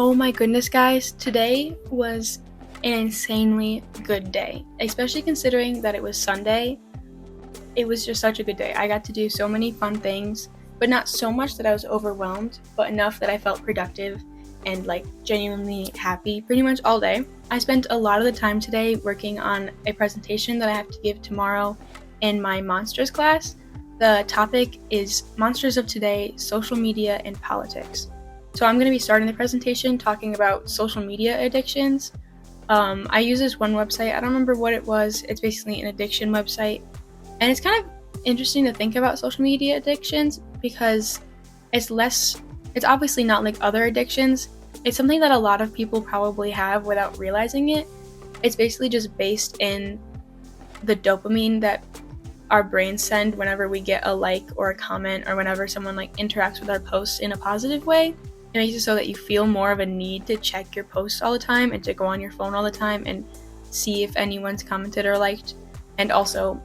Oh my goodness, guys. Today was an insanely good day, especially considering that it was Sunday. It was just such a good day. I got to do so many fun things, but not so much that I was overwhelmed, but enough that I felt productive and genuinely happy pretty much all day. I spent a lot of the time today working on a presentation that I have to give tomorrow in my Monsters class. The topic is Monsters of Today, Social Media and Politics. So I'm going to be starting the presentation talking about social media addictions. I use this one website. I don't remember what it was. It's basically an addiction website. And it's kind of interesting to think about social media addictions because it's obviously not like other addictions. It's something that a lot of people probably have without realizing it. It's basically just based in the dopamine that our brains send whenever we get a like or a comment or whenever someone interacts with our posts in a positive way. It makes it so that you feel more of a need to check your posts all the time and to go on your phone all the time and see if anyone's commented or liked, and also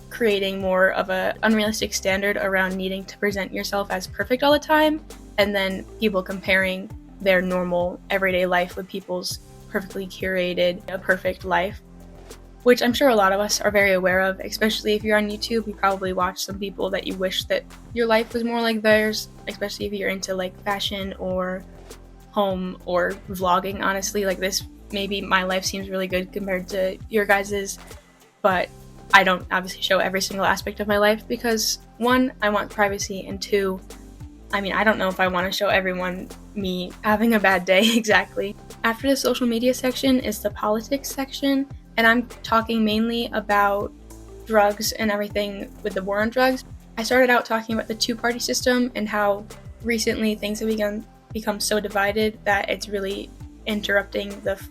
creating more of a unrealistic standard around needing to present yourself as perfect all the time, and then people comparing their normal everyday life with people's perfectly curated, perfect life, which I'm sure a lot of us are very aware of. Especially if you're on YouTube, you probably watch some people that you wish that your life was more like theirs, especially if you're into fashion or home or vlogging. Honestly, this, maybe my life seems really good compared to your guys's, but I don't obviously show every single aspect of my life because, one, I want privacy, and two, I don't know if I want to show everyone me having a bad day exactly. After the social media section is the politics section, and I'm talking mainly about drugs and everything with the war on drugs. I started out talking about the two-party system and how recently things have become so divided that it's really interrupting the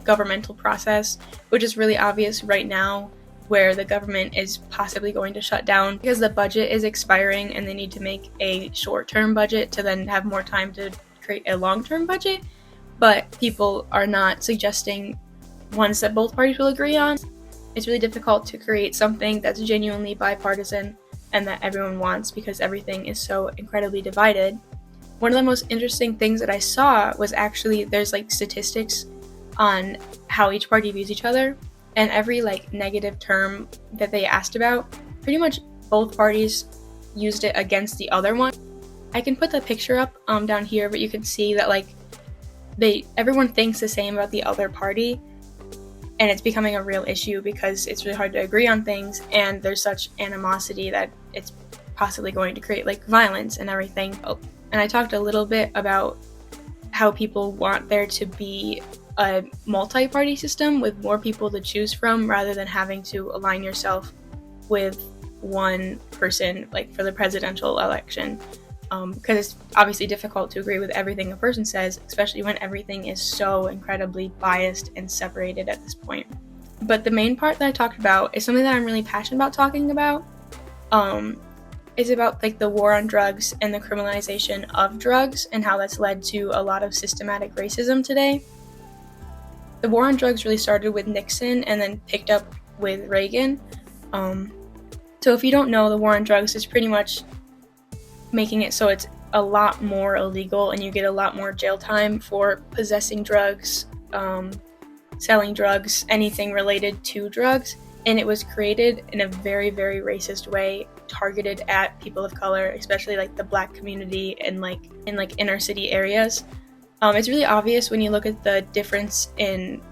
governmental process, which is really obvious right now, where the government is possibly going to shut down because the budget is expiring and they need to make a short-term budget to then have more time to create a long-term budget. But people are not suggesting ones that both parties will agree on. It's really difficult to create something that's genuinely bipartisan and that everyone wants because everything is so incredibly divided. One of the most interesting things that I saw was actually there's statistics on how each party views each other, and every negative term that they asked about, pretty much both parties used it against the other one. I can put the picture up down here, but you can see that everyone thinks the same about the other party, and it's becoming a real issue because it's really hard to agree on things, and there's such animosity that it's possibly going to create violence and everything. Oh, and I talked a little bit about how people want there to be a multi-party system with more people to choose from rather than having to align yourself with one person for the presidential election, because it's obviously difficult to agree with everything a person says, especially when everything is so incredibly biased and separated at this point. But the main part that I talked about is something that I'm really passionate about talking about. Is about the war on drugs and the criminalization of drugs and how that's led to a lot of systematic racism today. The war on drugs really started with Nixon and then picked up with Reagan. So if you don't know, the war on drugs is pretty much making it so it's a lot more illegal and you get a lot more jail time for possessing drugs, selling drugs, anything related to drugs. And it was created in a very, very racist way, targeted at people of color, especially the Black community and in inner city areas. It's really obvious when you look at the difference in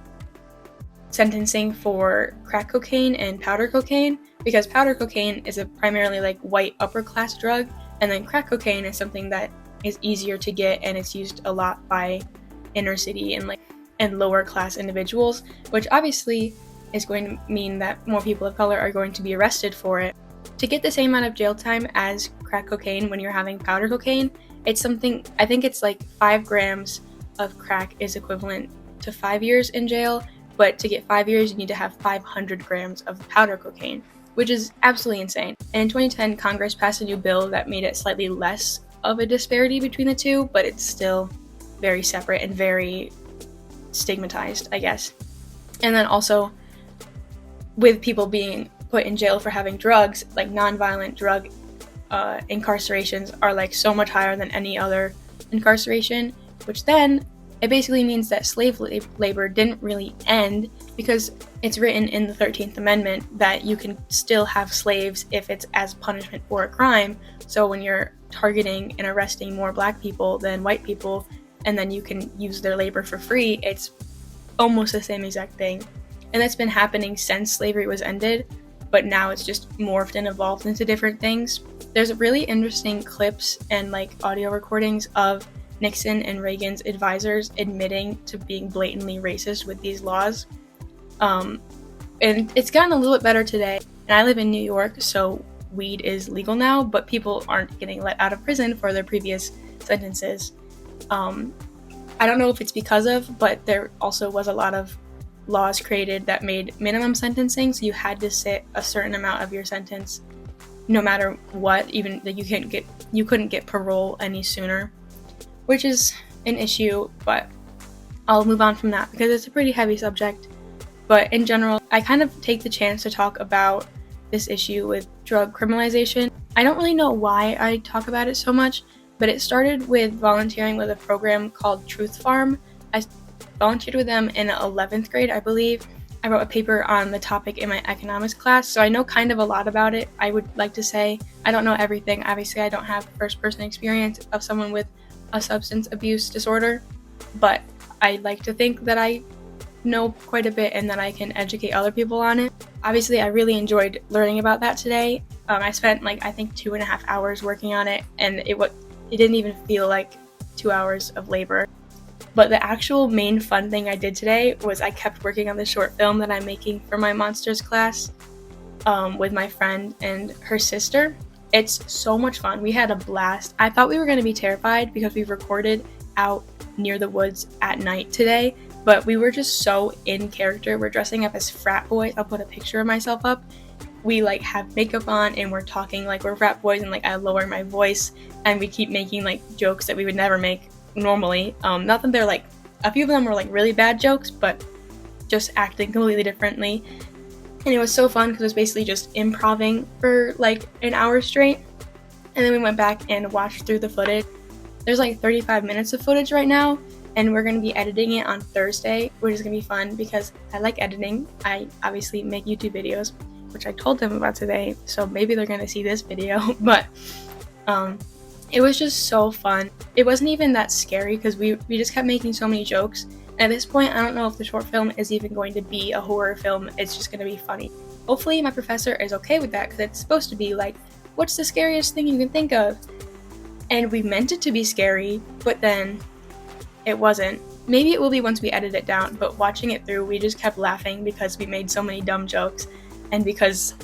sentencing for crack cocaine and powder cocaine, because powder cocaine is a primarily white upper class drug, and then crack cocaine is something that is easier to get and it's used a lot by inner city and lower class individuals, which obviously is going to mean that more people of color are going to be arrested for it. To get the same amount of jail time as crack cocaine when you're having powder cocaine, it's something, I think it's 5 grams of crack is equivalent to 5 years in jail, but to get 5 years, you need to have 500 grams of powder cocaine, which is absolutely insane. And in 2010, Congress passed a new bill that made it slightly less of a disparity between the two, but it's still very separate and very stigmatized, I guess. And then also, with people being put in jail for having drugs, nonviolent drug incarcerations are so much higher than any other incarceration, which then It basically means that slave labor didn't really end, because it's written in the 13th Amendment that you can still have slaves if it's as punishment for a crime. So when you're targeting and arresting more black people than white people, and then you can use their labor for free, it's almost the same exact thing. And that's been happening since slavery was ended, but now it's just morphed and evolved into different things. There's really interesting clips and audio recordings of Nixon and Reagan's advisors admitting to being blatantly racist with these laws. And it's gotten a little bit better today. And I live in New York, so weed is legal now, but people aren't getting let out of prison for their previous sentences. I don't know if it's because of, but there also was a lot of laws created that made minimum sentencing, so you had to sit a certain amount of your sentence no matter what, even that you couldn't get parole any sooner, which is an issue, but I'll move on from that because it's a pretty heavy subject. But in general, I kind of take the chance to talk about this issue with drug criminalization. I don't really know why I talk about it so much, but it started with volunteering with a program called Truth Farm. I volunteered with them in 11th grade, I believe. I wrote a paper on the topic in my economics class, so I know kind of a lot about it. I would like to say I don't know everything. Obviously, I don't have first-person experience of someone with a substance abuse disorder, but I like to think that I know quite a bit and that I can educate other people on it. Obviously, I really enjoyed learning about that today. I spent I think 2.5 hours working on it, and it didn't even feel like 2 hours of labor. But the actual main fun thing I did today was I kept working on the short film that I'm making for my monsters class with my friend and her sister. It's so much fun. We had a blast. I thought we were going to be terrified because we recorded out near the woods at night today, but we were just so in character. We're dressing up as frat boys. I'll put a picture of myself up. We have makeup on and we're talking like we're frat boys, and I lower my voice and we keep making jokes that we would never make normally. Not that they're a few of them were really bad jokes, but just acting completely differently. And it was so fun because it was basically just improvising for an hour straight. And then we went back and watched through the footage. There's 35 minutes of footage right now, and we're going to be editing it on Thursday, which is going to be fun because I like editing. I obviously make YouTube videos, which I told them about today, so maybe they're going to see this video, but it was just so fun. It wasn't even that scary because we just kept making so many jokes. At this point, I don't know if the short film is even going to be a horror film. It's just going to be funny. Hopefully my professor is okay with that because it's supposed to be what's the scariest thing you can think of? And we meant it to be scary, but then it wasn't. Maybe it will be once we edit it down, but watching it through, we just kept laughing because we made so many dumb jokes, and because,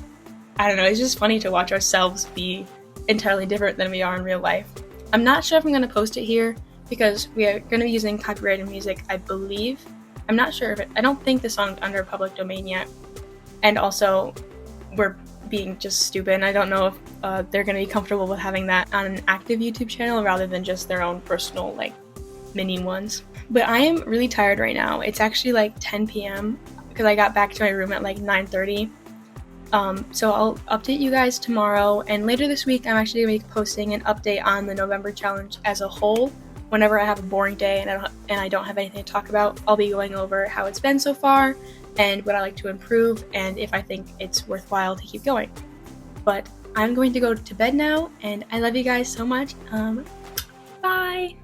I don't know, it's just funny to watch ourselves be entirely different than we are in real life. I'm not sure if I'm going to post it here because we are going to be using copyrighted music, I believe. I'm not sure I don't think the song's under public domain yet. And also, we're being just stupid, and I don't know if they're going to be comfortable with having that on an active YouTube channel rather than just their own personal, mini ones. But I am really tired right now. It's actually 10 p.m. because I got back to my room at 9:30. So I'll update you guys tomorrow, and later this week I'm actually going to be posting an update on the November challenge as a whole. Whenever I have a boring day and I don't have anything to talk about, I'll be going over how it's been so far and what I like to improve and if I think it's worthwhile to keep going. But I'm going to go to bed now, and I love you guys so much. Bye!